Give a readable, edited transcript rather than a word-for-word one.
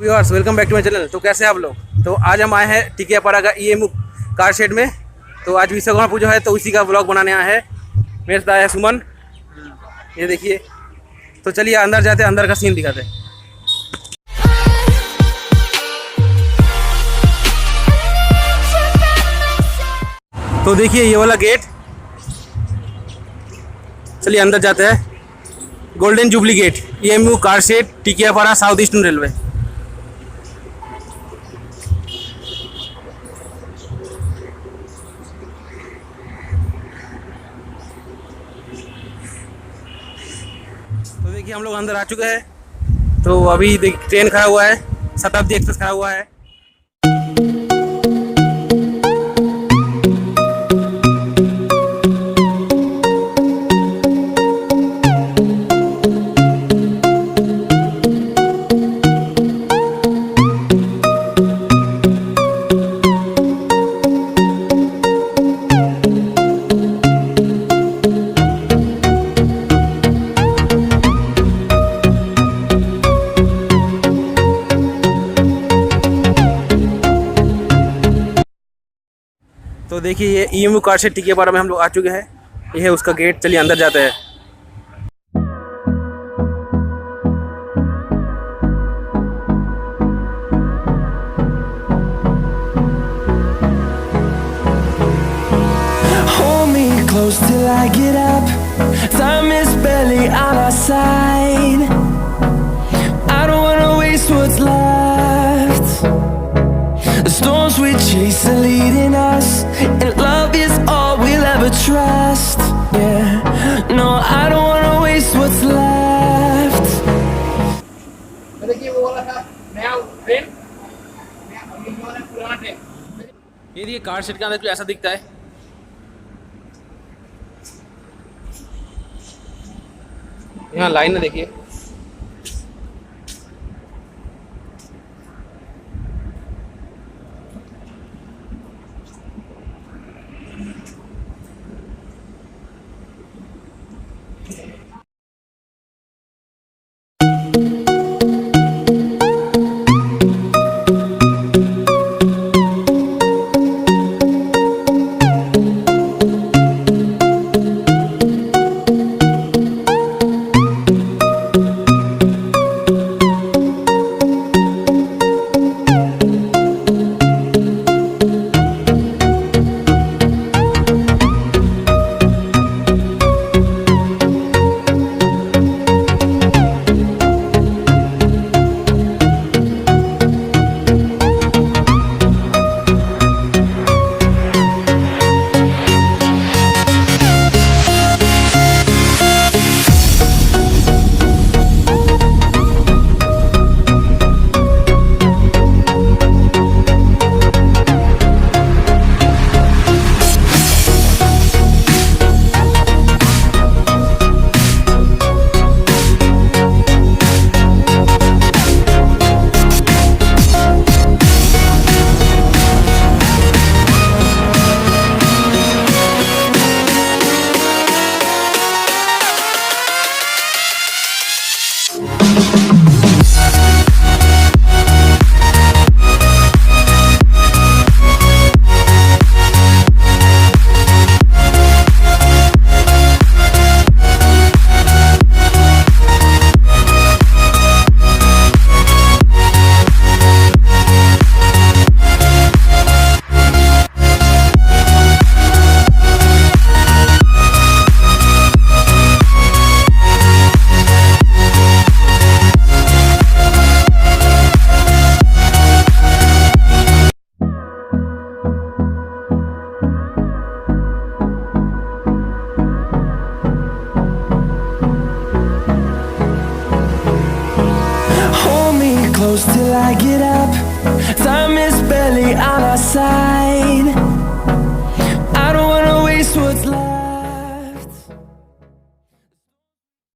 Viewers welcome back to my channel. तो कैसे हैं आप लोग? तो आज हम आए हैं टिकियापाड़ा का ईएमयू कार शेड में। तो आज विश्वकर्मा पूजा है तो उसी का ब्लॉग बनाने आया है। मेरे साथ आया है सुमन, ये देखिए। तो चलिए अंदर जाते हैं, अंदर का सीन दिखाते हैं। तो देखिए ये वाला गेट, चलिए अंदर जाते हैं। Golden jubilee gate, EMU car shed, Tikiapara, south eastern railway. तो देखिए हम लोग अंदर आ चुके हैं। तो अभी ट्रेन खड़ा हुआ है, शताब्दी एक्सप्रेस खड़ा हुआ है। तो देखिए ये ईएमयू कारशेड टिकियापाड़ा में हम लोग आ चुके हैं। ये है उसका गेट, चलिए अंदर जाते हैं। Hold me close till I get up. Time is barely on our side. I don't wanna waste what's left. The storms we chase are leading us, and love is all we'll ever trust. Yeah, no, I don't wanna waste what's left. देखिए वो वाला था नया train, ये वाला पुराना train. ये देखिए कार शेड के अंदर कुछ ऐसा दिखता है। यहाँ लाइन में देखिए। Hold me close till I get up. Time is barely on our side.